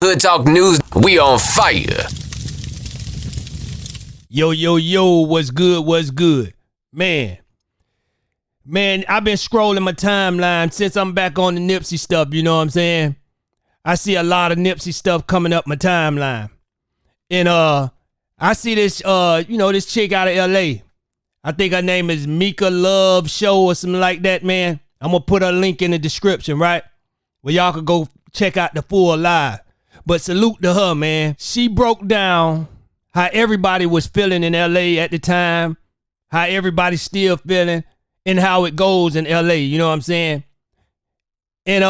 Hood Talk News, we on fire. Yo, what's good? Man, I've been scrolling my timeline since I'm back on the Nipsey stuff, you know what I'm saying? I see a lot of Nipsey stuff coming up my timeline. And I see this this chick out of LA. I think her name is Mika Love Show or something like that, man. I'm gonna put a link in the description, right? Where y'all could go check out the full live. But salute to her, man. She broke down how everybody was feeling in LA at the time, how everybody's still feeling, and how it goes in LA, you know what I'm saying? And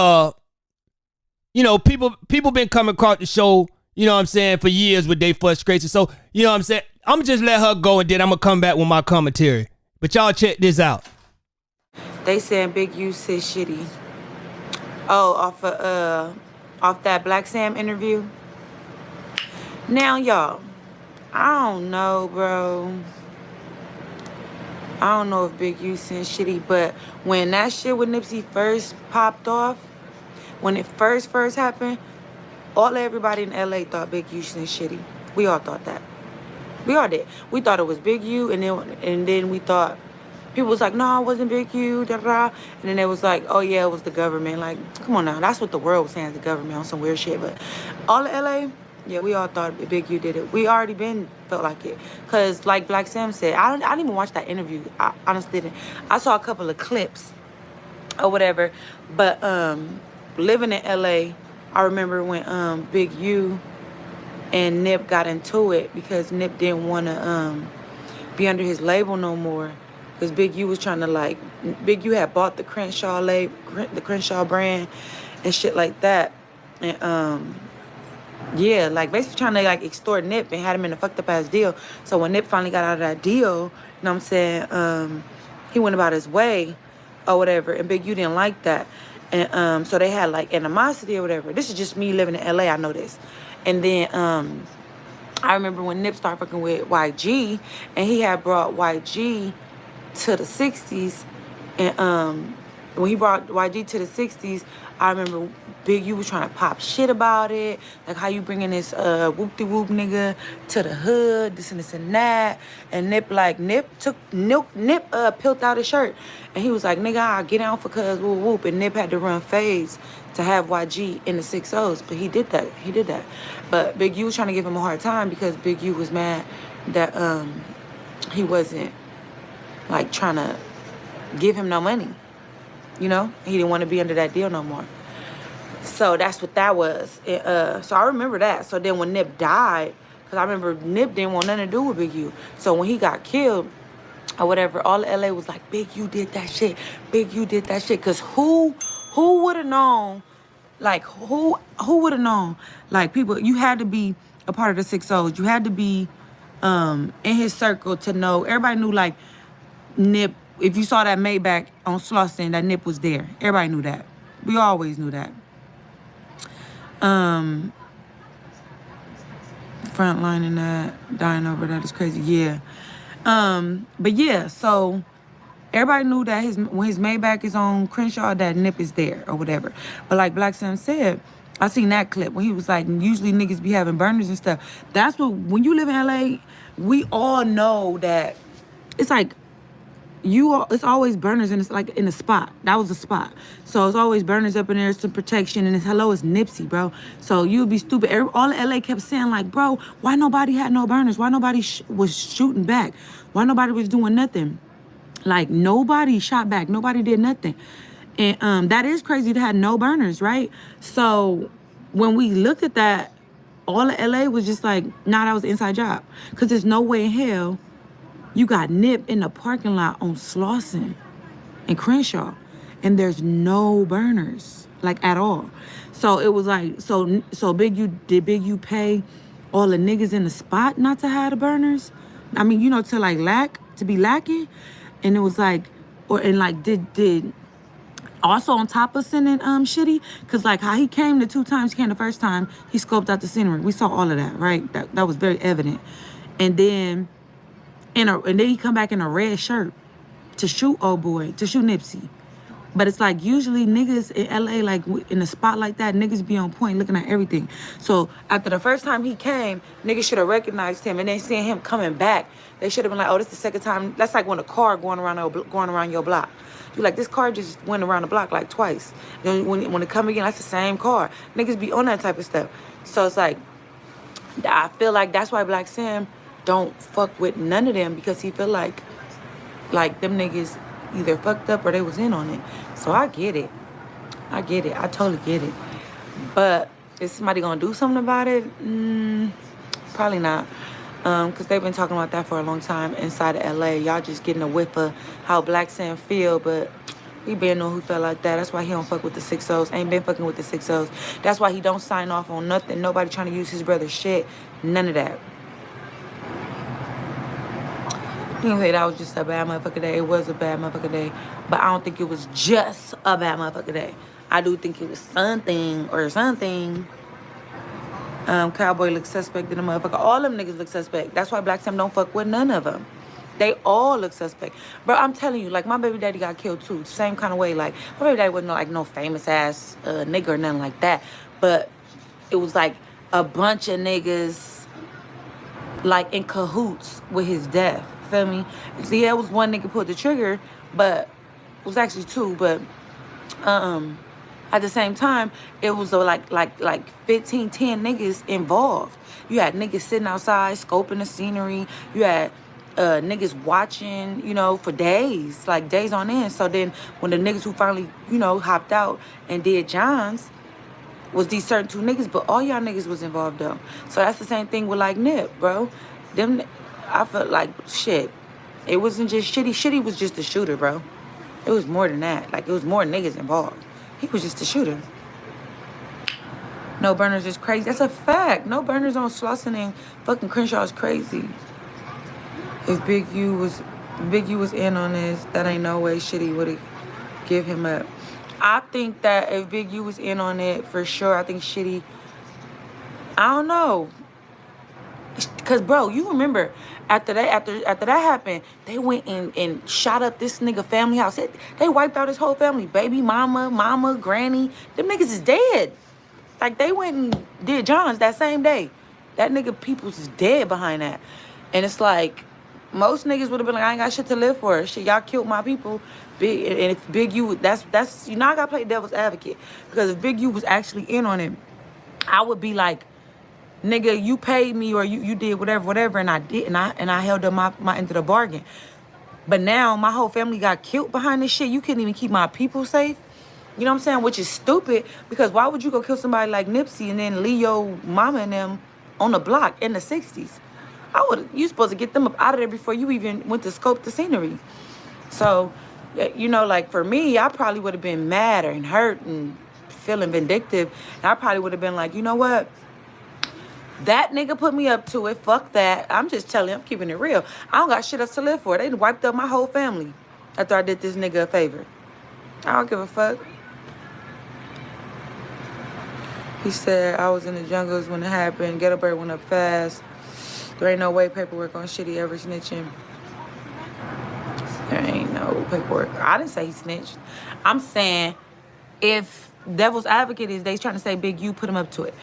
people been coming across the show, you know what I'm saying, for years with their frustration. So, you know what I'm saying? I'm just let her go and then I'm gonna come back with my commentary. But y'all check this out. They saying Big U said shitty. Oh, off that Black Sam interview. Now, y'all, I don't know, bro. I don't know if Big U said shitty, but when that shit with Nipsey first popped off, when it first happened, everybody in LA thought Big U said shitty. We all thought that. We all did. We thought it was Big U, and then we thought, people was like, no, it wasn't Big U, da-da-da. And then it was like, oh, yeah, it was the government. Like, come on now. That's what the world was saying, the government on some weird shit. But all of LA, yeah, we all thought Big U did it. We already felt like it. Because like Black Sam said, I didn't even watch that interview. I honestly didn't. I saw a couple of clips or whatever. But living in LA, I remember when Big U and Nip got into it because Nip didn't want to be under his label no more. Because Big U was trying to Big U had bought the Crenshaw the Crenshaw brand and shit like that. And yeah, basically trying to extort Nip and had him in a fucked up ass deal. So when Nip finally got out of that deal, you know what I'm saying, he went about his way or whatever, and Big U didn't like that. And so they had animosity or whatever. This is just me living in LA, I know this. And then I remember when Nip started fucking with YG, and he had brought YG to the 60s, and when he brought YG to the 60s, I remember Big U was trying to pop shit about it, like how you bringing this whoop-de-whoop nigga to the hood, this and that, and Nip peeled out his shirt, and he was like, nigga, I'll get down for cuz whoop whoop, and Nip had to run fades to have YG in the 6-0s, but he did that, but Big U was trying to give him a hard time because Big U was mad that he wasn't trying to give him no money. You know? He didn't want to be under that deal no more. So that's what that was. So I remember that. So then when Nip died, because I remember Nip didn't want nothing to do with Big U. So when he got killed or whatever, all of LA was like, Big U did that shit. Big U did that shit. Because who would have known? Who would have known? People, you had to be a part of the 6-0s. You had to be in his circle to know. Everybody knew, Nip, if you saw that Maybach on Slauson, that Nip was there. Everybody knew that. We always knew that. Frontlining that, dying over that is crazy. Yeah. But yeah, so everybody knew that when his Maybach is on Crenshaw, that Nip is there or whatever. But like Black Sam said, I seen that clip when he was like, usually niggas be having burners and stuff. That's when you live in LA, we all know that it's it's always burners and it's in a spot. That was a spot. So it's always burners up in there, some protection, and it's Nipsey, bro. So you'd be stupid. All of LA kept saying bro, why nobody had no burners? Why nobody was shooting back? Why nobody was doing nothing? Nobody shot back. Nobody did nothing. And that is crazy to have no burners, right? So when we looked at that, all of LA was just nah, that was an inside job. Because there's no way in hell you got Nip in the parking lot on Slauson and Crenshaw, and there's no burners, at all. So it was so Big U, did Big U pay all the niggas in the spot not to have the burners? I mean, to be lacking? And it was did also on top of sending shitty, because how he came the 2 times, he came the first time, he scoped out the scenery. We saw all of that, right? That was very evident. And then he come back in a red shirt to shoot Nipsey. But it's like usually niggas in LA, like in a spot like that, niggas be on point looking at everything. So after the first time he came, niggas should have recognized him, and then seeing him coming back, they should have been like, oh, this is the second time. That's like when a car going around your block. You like, this car just went around the block like twice. Then when it come again, that's the same car. Niggas be on that type of stuff. So it's like, I feel like that's why Black Sam don't fuck with none of them, because he feel like them niggas either fucked up or they was in on it. So I get it. I totally get it. But is somebody gonna do something about it? Probably not. Because they've been talking about that for a long time inside of LA. Y'all just getting a whiff of how Black Sam feel, but he been know who felt like that. That's why he don't fuck with the 6-0s. Ain't been fucking with the 6-0s. That's why he don't sign off on nothing. Nobody trying to use his brother's shit. None of that. You can say that was just a bad motherfucker day. It was a bad motherfucker day. But I don't think it was just a bad motherfucker day. I do think it was something or something. Cowboy looks suspect in the motherfucker. All them niggas look suspect. That's why Black Sam don't fuck with none of them. They all look suspect. Bro, I'm telling you, like, my baby daddy got killed too. Same kind of way. Like, my baby daddy wasn't no famous ass nigga or nothing like that. But it was like a bunch of niggas like in cahoots with his death. Feel me? See, it was one nigga pulled the trigger, but it was actually two, but at the same time, it was like 15, 10 niggas involved. You had niggas sitting outside scoping the scenery. You had niggas watching, for days, like days on end. So then when the niggas who finally, hopped out and did Johns was these certain two niggas, but all y'all niggas was involved though. So that's the same thing with like Nip, bro. I felt like shit. It wasn't just Shitty. Shitty was just the shooter, bro. It was more than that. Like, it was more niggas involved. He was just a shooter. No Burners is crazy. That's a fact. No Burners on Slauson and fucking Crenshaw is crazy. If Big U was in on this, that ain't no way Shitty would have give him up. I think that if Big U was in on it, for sure, I think Shitty, I don't know. Cause bro, you remember after that happened, they went and shot up this nigga family house. They wiped out his whole family. Baby mama, granny. Them niggas is dead. Like, they went and did Johns that same day. That nigga peoples is dead behind that. And it's like, most niggas would have been like, I ain't got shit to live for. Shit, y'all killed my people. And if Big U, that's I gotta play devil's advocate. Because if Big U was actually in on it, I would be like, nigga, you paid me or you did whatever, and I did, and I held up my end of the bargain. But now my whole family got killed behind this shit. You couldn't even keep my people safe. You know what I'm saying? Which is stupid, because why would you go kill somebody like Nipsey and then leave your mama and them on the block in the 60s? You supposed to get them up out of there before you even went to scope the scenery. So, like for me, I probably would have been mad and hurt and feeling vindictive. And I probably would have been like, you know what? That nigga put me up to it. Fuck that. I'm just telling you, I'm keeping it real. I don't got shit else to live for. They wiped up my whole family after I did this nigga a favor. I don't give a fuck. He said, I was in the jungles when it happened. Ghetto Bird went up fast. There ain't no way paperwork on Shitty ever snitching. There ain't no paperwork. I didn't say he snitched. I'm saying if devil's advocate is they trying to say Big U put him up to it.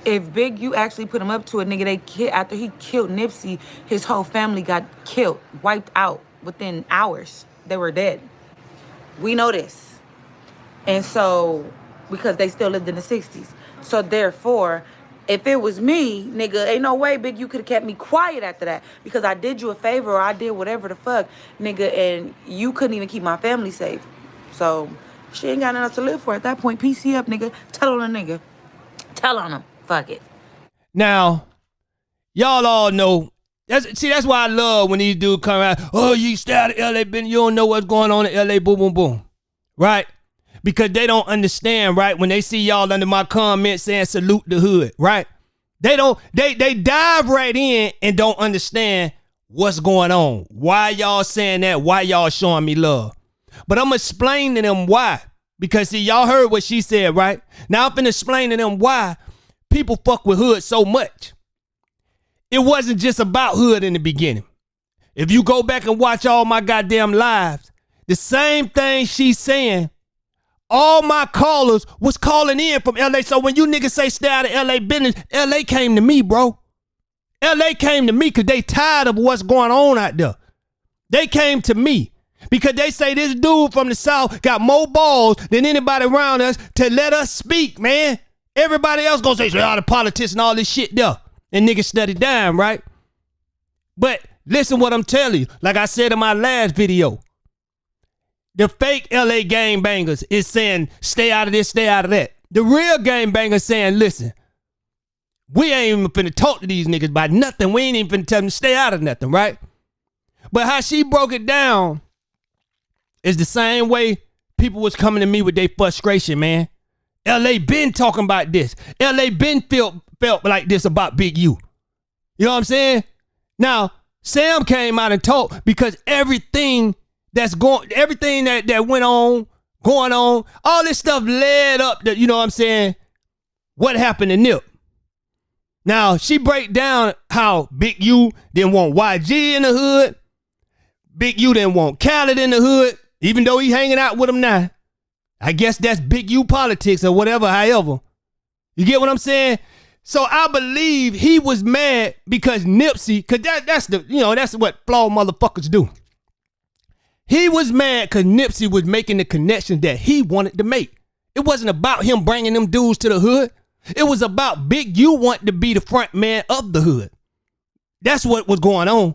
If Big U actually put him up to it, nigga, after he killed Nipsey, his whole family got killed, wiped out within hours. They were dead. We know this. And so, because they still lived in the 60s. So therefore, if it was me, nigga, ain't no way Big U could have kept me quiet after that. Because I did you a favor or I did whatever the fuck, nigga, and you couldn't even keep my family safe. So, she ain't got nothing else to live for at that point. PC up, nigga. Tell on a nigga. Tell on him. Fuck it. Now, y'all all know. That's why I love when these dudes come around. Oh, you stay out of LA, you don't know what's going on in LA, boom, boom, boom. Right? Because they don't understand, right? When they see y'all under my comments saying salute the hood, right? They dive right in and don't understand what's going on. Why y'all saying that? Why y'all showing me love? But I'm going to explain to them why. Because see, y'all heard what she said, right? Now I'm finna explain to them why people fuck with hood so much. It wasn't just about hood in the beginning. If you go back and watch all my goddamn lives, the same thing she's saying all my callers was calling in from LA. So when you niggas say stay out of LA business, LA came to me, bro. LA came to me because they tired of what's going on out there. They came to me because they say this dude from the South got more balls than anybody around us to let us speak, man. Everybody else gonna say, the politics and all this shit there. And niggas study down, right? But listen what I'm telling you. Like I said in my last video, the fake LA gangbangers is saying, stay out of this, stay out of that. The real gangbangers saying, listen, we ain't even finna talk to these niggas about nothing. We ain't even finna tell them to stay out of nothing, right? But how she broke it down is the same way people was coming to me with their frustration, man. LA been talking about this. LA been felt like this about Big U. You know what I'm saying? Now, Sam came out and talked because everything that went on, going on, all this stuff led up to, you know what I'm saying, what happened to Nip. Now, she break down how Big U didn't want YG in the hood. Big U didn't want Khaled in the hood, even though he hanging out with him now. I guess that's Big U politics or whatever, however. You get what I'm saying? So I believe he was mad because Nipsey, because that's what flawed motherfuckers do. He was mad because Nipsey was making the connection that he wanted to make. It wasn't about him bringing them dudes to the hood. It was about Big U wanting to be the front man of the hood. That's what was going on.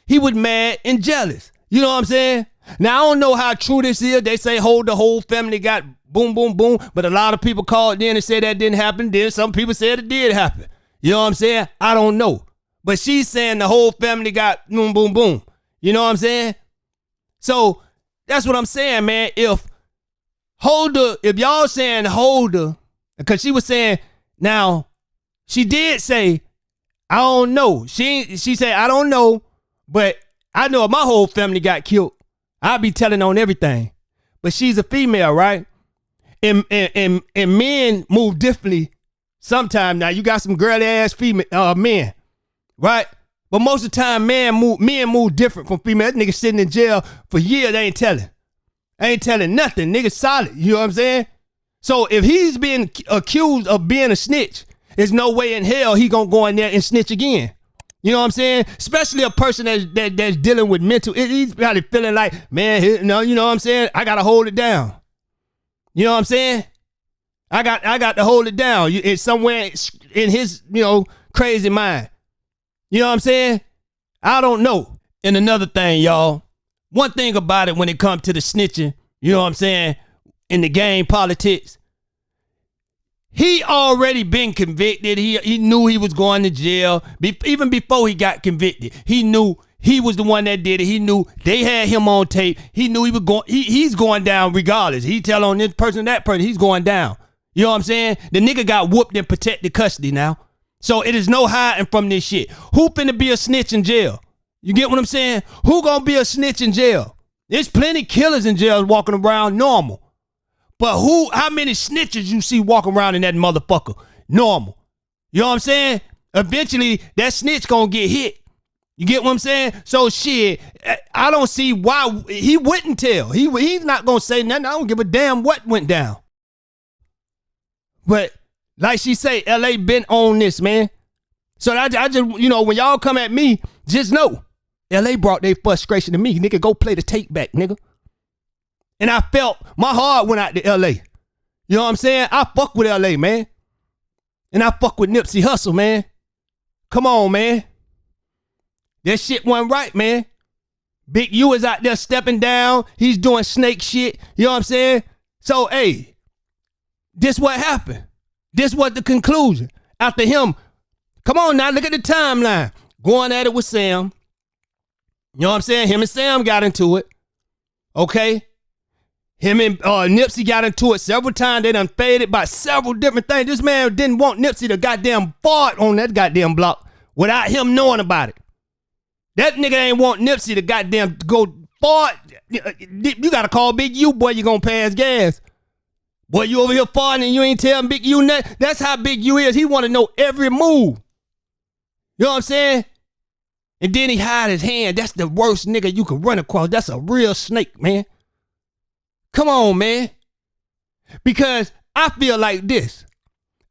He was mad and jealous. You know what I'm saying? Now, I don't know how true this is. They say the whole family got boom, boom, boom. But a lot of people called in and said that didn't happen. Then some people said it did happen. You know what I'm saying? I don't know. But she's saying the whole family got boom, boom, boom. You know what I'm saying? So that's what I'm saying, man. If y'all saying Holder, because she was saying, now, she did say, I don't know. She said, I don't know, but I know if my whole family got killed, I'll be telling on everything. But she's a female, right? And men move differently sometimes. Now, you got some girly ass men, right? But most of the time, men move different from females. That nigga sitting in jail for years, they ain't telling. Ain't telling nothing. Nigga solid. You know what I'm saying? So if he's being accused of being a snitch, there's no way in hell he gonna go in there and snitch again. You know what I'm saying? Especially a person that's dealing with mental. He's probably feeling like, man, you know what I'm saying? I gotta hold it down. You know what I'm saying? I got to hold it down. It's somewhere in his, crazy mind. You know what I'm saying? I don't know. And another thing, y'all, one thing about it when it comes to the snitching, you know what I'm saying, in the game politics, he already been convicted. He knew he was going to jail. Even before he got convicted, he knew he was the one that did it. He knew they had him on tape. He knew he was going. He's going down regardless. He tell on this person, that person, he's going down. You know what I'm saying? The nigga got whooped in protected custody now. So it is no hiding from this shit. Who finna be a snitch in jail? You get what I'm saying? Who gonna be a snitch in jail? There's plenty killers in jail walking around normal. But how many snitches you see walking around in that motherfucker? Normal. You know what I'm saying? Eventually, that snitch gonna get hit. You get what I'm saying? So shit, I don't see why he wouldn't tell. He's not gonna say nothing. I don't give a damn what went down. But like she say, LA been on this, man. So I just, when y'all come at me, just know, LA brought their frustration to me. Nigga, go play the tape back, nigga. And I felt my heart went out to LA. You know what I'm saying? I fuck with LA, man. And I fuck with Nipsey Hussle, man. Come on, man. That shit wasn't right, man. Big U is out there stepping down. He's doing snake shit. You know what I'm saying? So, hey, this what happened. This was the conclusion. After him, come on now, look at the timeline. Going at it with Sam. You know what I'm saying? Him and Sam got into it. Okay? Him and Nipsey got into it several times. They done faded by several different things. This man didn't want Nipsey to goddamn fart on that goddamn block without him knowing about it. That nigga ain't want Nipsey to goddamn go fart. You gotta call Big U, boy, you gonna pass gas. Boy, you over here farting and you ain't telling Big U nothing. That's how Big U is. He wanna know every move. You know what I'm saying? And then he hide his hand. That's the worst nigga you can run across. That's a real snake, man. Come on, man. Because I feel like this.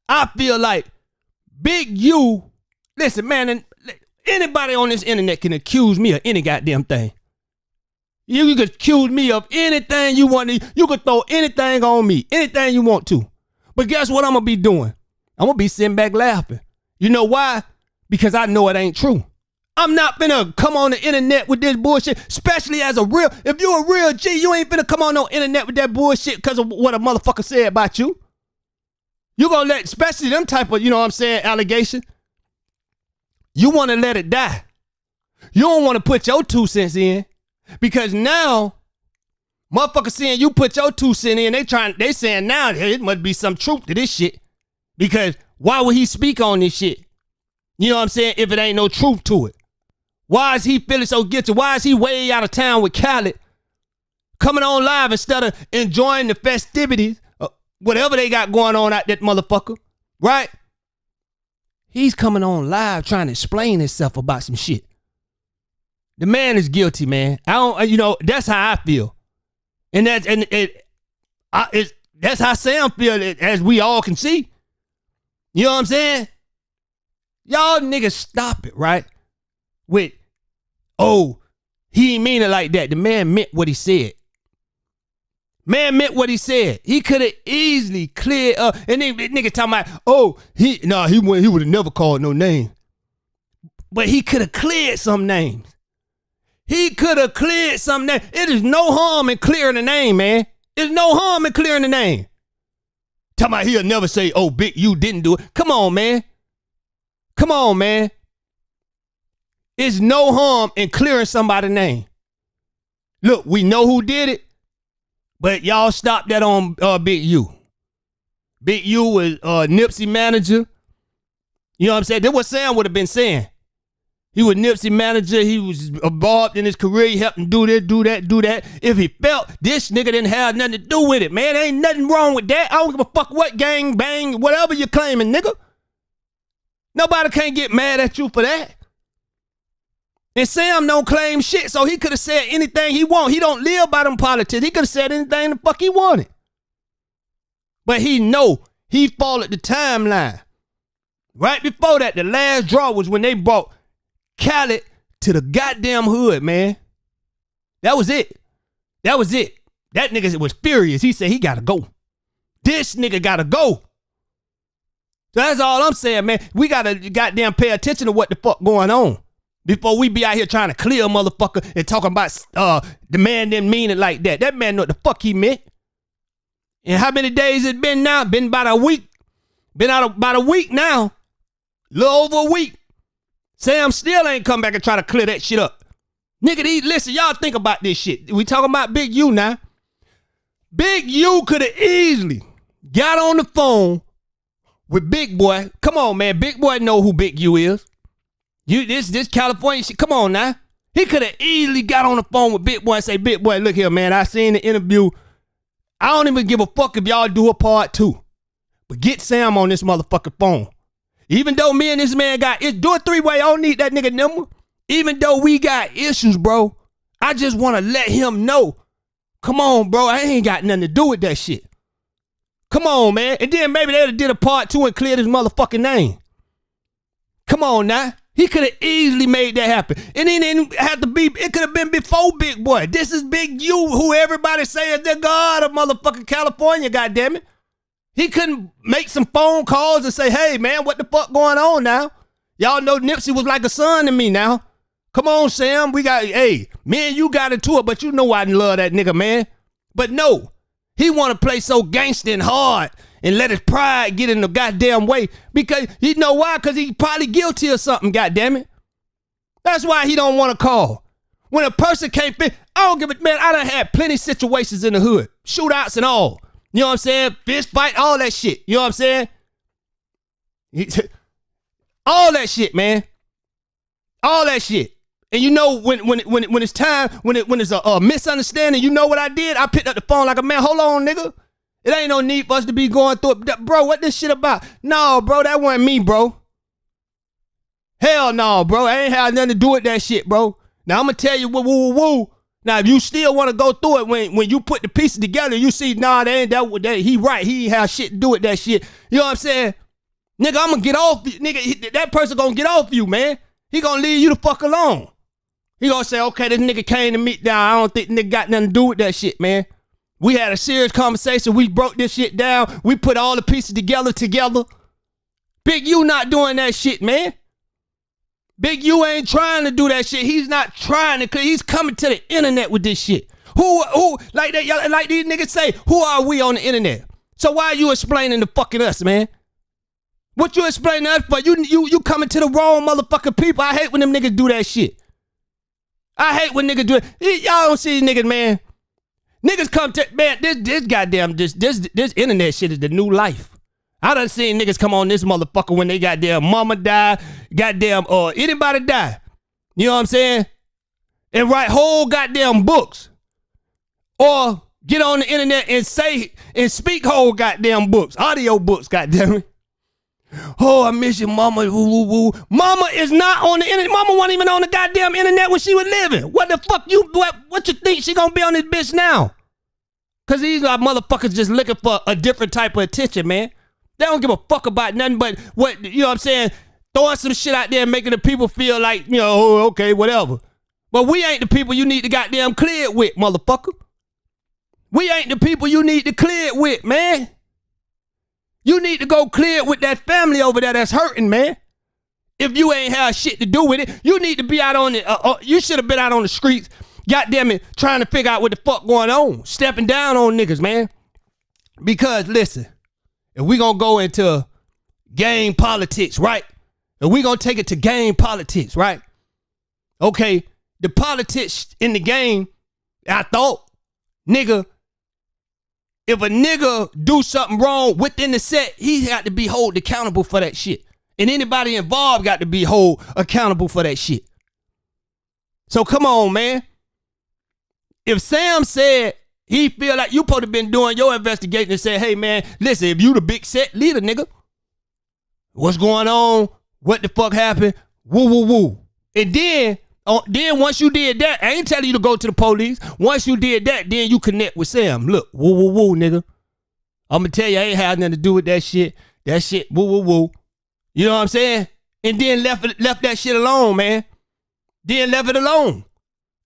I feel like Big U, listen, man, and anybody on this internet can accuse me of any goddamn thing. You can accuse me of anything you want to. You can throw anything on me, anything you want to. But guess what I'm going to be doing? I'm going to be sitting back laughing. You know why? Because I know it ain't true. I'm not finna come on the internet with this bullshit, especially as a real, if you a real G, you ain't finna come on no internet with that bullshit because of what a motherfucker said about you. You gonna let, especially them type of, you know what I'm saying, allegation. You want to let it die. You don't want to put your 2 cents in because now motherfuckers saying you put your 2 cents in, they saying now it must be some truth to this shit. Because why would he speak on this shit? You know what I'm saying? If it ain't no truth to it. Why is he feeling so guilty? Why is he way out of town with Khaled coming on live instead of enjoying the festivities, whatever they got going on out that motherfucker, right? He's coming on live trying to explain himself about some shit. The man is guilty, man. I don't, you know, that's how I feel. And that's how Sam feel, as we all can see. You know what I'm saying? Y'all niggas stop it, right? With, oh, he ain't mean it like that. The man meant what he said. Man meant what he said. He could have easily cleared up. And then nigga talking about, oh, he would have never called no name. But he could have cleared some names. It is no harm in clearing the name, man. There's no harm in clearing the name. Talking about he'll never say, oh, Big U didn't do it. Come on, man. It's no harm in clearing somebody's name. Look, we know who did it, but y'all stop that on Big U. Big U was Nipsey manager. You know what I'm saying? That's what Sam would have been saying. He was Nipsey manager. He was involved in his career. He helped him do this, do that. If he felt this nigga didn't have nothing to do with it, man, ain't nothing wrong with that. I don't give a fuck what gang, bang, whatever you're claiming, nigga. Nobody can't get mad at you for that. And Sam don't claim shit, so he could have said anything he want. He don't live by them politics. He could have said anything the fuck he wanted. But he know he followed the timeline. Right before that, the last draw was when they brought Khaled to the goddamn hood, man. That was it. That nigga was furious. He said he gotta go. This nigga gotta go. So that's all I'm saying, man. We gotta goddamn pay attention to what the fuck going on before we be out here trying to clear a motherfucker and talking about the man didn't mean it like that. That man know what the fuck he meant. And how many days it been now? Been about a week. Been out about a week now. A little over a week. Sam still ain't come back and try to clear that shit up. Nigga, listen, y'all think about this shit. We talking about Big U now. Big U could have easily got on the phone with Big Boy. Come on, man. Big Boy know who Big U is. This California shit. Come on now. He could have easily got on the phone with Big Boy and say, Big Boy, look here, man. I seen the interview. I don't even give a fuck if y'all do a part 2. But get Sam on this motherfucking phone. Even though me and this man do a 3-way, I don't need that nigga number. Even though we got issues, bro, I just want to let him know. Come on, bro. I ain't got nothing to do with that shit. Come on, man. And then maybe they'd have did a part 2 and cleared his motherfucking name. Come on now. He could have easily made that happen. And it didn't have to be, it could have been before Big Boy. This is Big U, who everybody say is the god of motherfucking California, goddammit. He couldn't make some phone calls and say, hey, man, what the fuck going on now? Y'all know Nipsey was like a son to me now. Come on, Sam. Hey, me and you got into it, but you know I love that nigga, man. But no, he want to play so gangster and hard and let his pride get in the goddamn way. Because, you know why? Because he probably guilty or something, goddammit. That's why he don't want to call. When a person can't fit, I don't give a, man, I done had plenty situations in the hood. Shootouts and all. You know what I'm saying? Fist fight, all that shit. You know what I'm saying? All that shit, man. All that shit. And you know when it's time, when it's a misunderstanding, you know what I did? I picked up the phone like a man. Hold on, nigga. It ain't no need for us to be going through it. Bro, what this shit about? No, bro, that wasn't me, bro. Hell no, bro. I ain't had nothing to do with that shit, bro. Now I'm gonna tell you, woo. Now, if you still want to go through it, when you put the pieces together, you see, nah, that ain't that he right. He ain't have shit to do with that shit. You know what I'm saying? Nigga, I'm gonna get off you. Nigga, that person gonna get off you, man. He gonna leave you the fuck alone. He gonna say, okay, this nigga came to meet down. I don't think nigga got nothing to do with that shit, man. We had a serious conversation. We broke this shit down. We put all the pieces together. Big U not doing that shit, man. Big U ain't trying to do that shit. He's not trying to, cause he's coming to the internet with this shit. Who, like that, like these niggas say, who are we on the internet? So why are you explaining to fucking us, man? What you explaining to us for? You coming to the wrong motherfucking people. I hate when them niggas do that shit. I hate when niggas do it. Y'all don't see these niggas, man. Niggas come to, man, this goddamn, this internet shit is the new life. I done seen niggas come on this motherfucker when they goddamn mama die, goddamn, or anybody die. You know what I'm saying? And write whole goddamn books. Or get on the internet and say, and speak whole goddamn books, audio books, goddamn it. Oh, I miss you, mama, woo, woo, woo. Mama is not on the internet. Mama wasn't even on the goddamn internet when she was living. What the fuck what you think she gonna be on this bitch now? Cause these are motherfuckers just looking for a different type of attention, man. They don't give a fuck about nothing but what, you know what I'm saying, throwing some shit out there and making the people feel like, you know, oh, okay, whatever. But we ain't the people you need to goddamn clear it with, motherfucker. We ain't the people you need to clear it with, man. You need to go clear it with that family over there that's hurting, man. If you ain't have shit to do with it, you need to be out on the, you should have been out on the streets, goddamn it, trying to figure out what the fuck going on. Stepping down on niggas, man. Because, listen, if we gonna go into game politics, right? If we gonna take it to game politics, right? Okay, the politics in the game, I thought, nigga, if a nigga do something wrong within the set, he got to be held accountable for that shit. And anybody involved got to be held accountable for that shit. So come on, man. If Sam said he feel like you supposed to been doing your investigation and say, hey, man, listen, if you the big set leader, nigga, what's going on? What the fuck happened? Woo, woo, woo. And then once you did that, I ain't telling you to go to the police. Once you did that, then you connect with Sam. Look, woo, woo, woo, nigga. I'm going to tell you, I ain't had nothing to do with that shit. That shit, woo, woo, woo. You know what I'm saying? And then left that shit alone, man. Then left it alone.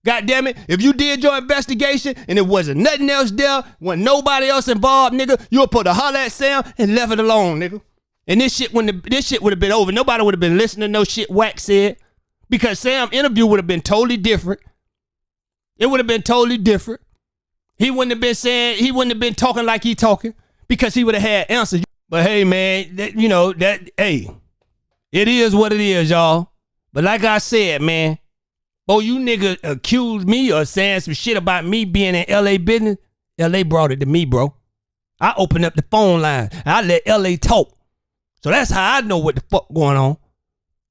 God damn it. If you did your investigation and it wasn't nothing else there, wasn't nobody else involved, nigga, you would put a holler at Sam and left it alone, nigga. And this shit would have been over. Nobody would have been listening to no shit Wack said. Because Sam's interview would have been totally different. It would have been totally different. He wouldn't have been talking like he talking because he would have had answers. But hey, man, hey, it is what it is, y'all. But like I said, man, you nigga accused me of saying some shit about me being in LA business. LA brought it to me, bro. I opened up the phone line. I let LA talk. So that's how I know what the fuck going on.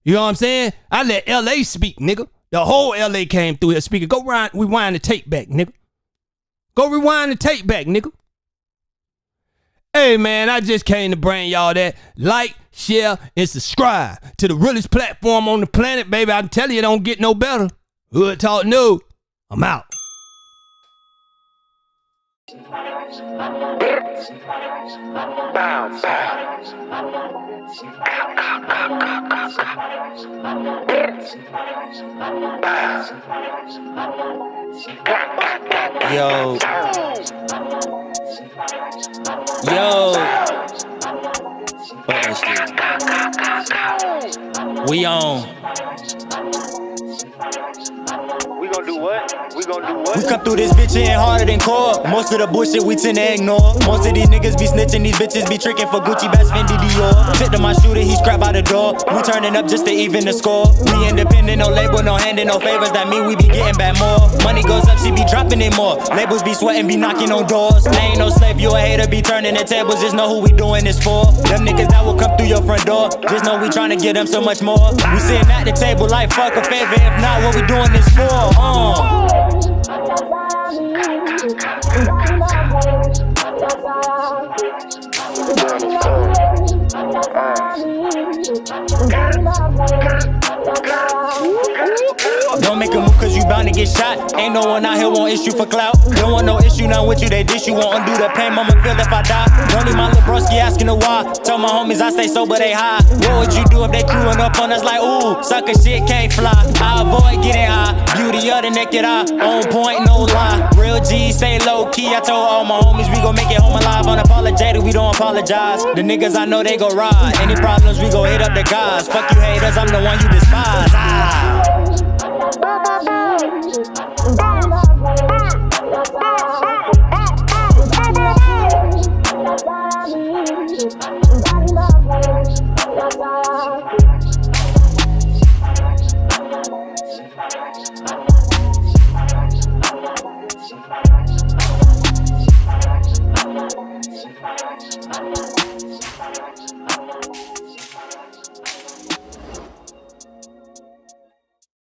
You know what I'm saying? I let LA speak, nigga. The whole LA came through here speaking. Go rewind the tape back, nigga. Go rewind the tape back, nigga. Hey, man, I just came to bring y'all that. Like, share, and subscribe to the realest platform on the planet, baby. I'm telling you, it don't get no better. Hood Talk New. I'm out. Yo. Fuck that shit. We on. We gon' do what? We come through this bitch hitting harder than core. Most of the bullshit we tend to ignore. Most of these niggas be snitching, these bitches be tricking for Gucci, Bass, Fendi, Dior. Fit to my shooter, he scrap out the door. We turning up just to even the score. We independent, no label, no handing, no favors. That mean we be getting back more. Money goes up, she be dropping it more. Labels be sweating, be knocking on doors. I ain't no slave, you a hater, be turning the tables. Just know who we doing this for. Them niggas that will come through your front door. Just know we trying to get them so much more. We sitting at the table like fuck a favor. If not, what we doing this for? Don't make a move cause you bound to get shot. Ain't no one out here want issue for clout. Don't want no issue, none with you, they dish you. Won't undo the pain, mama feel if I die. Don't need my little broski asking the why. Tell my homies I stay sober, they high. What would you do if they crewing up on us like, ooh, sucker shit can't fly. I avoid getting high, beauty of the naked eye. On point, no lie, real G, stay low key. I told all my homies we gon' make it home alive. Unapologetic, we don't apologize. The niggas I know they go ride. Any problems, we go hit up the guys. Fuck you haters, I'm the one you despise.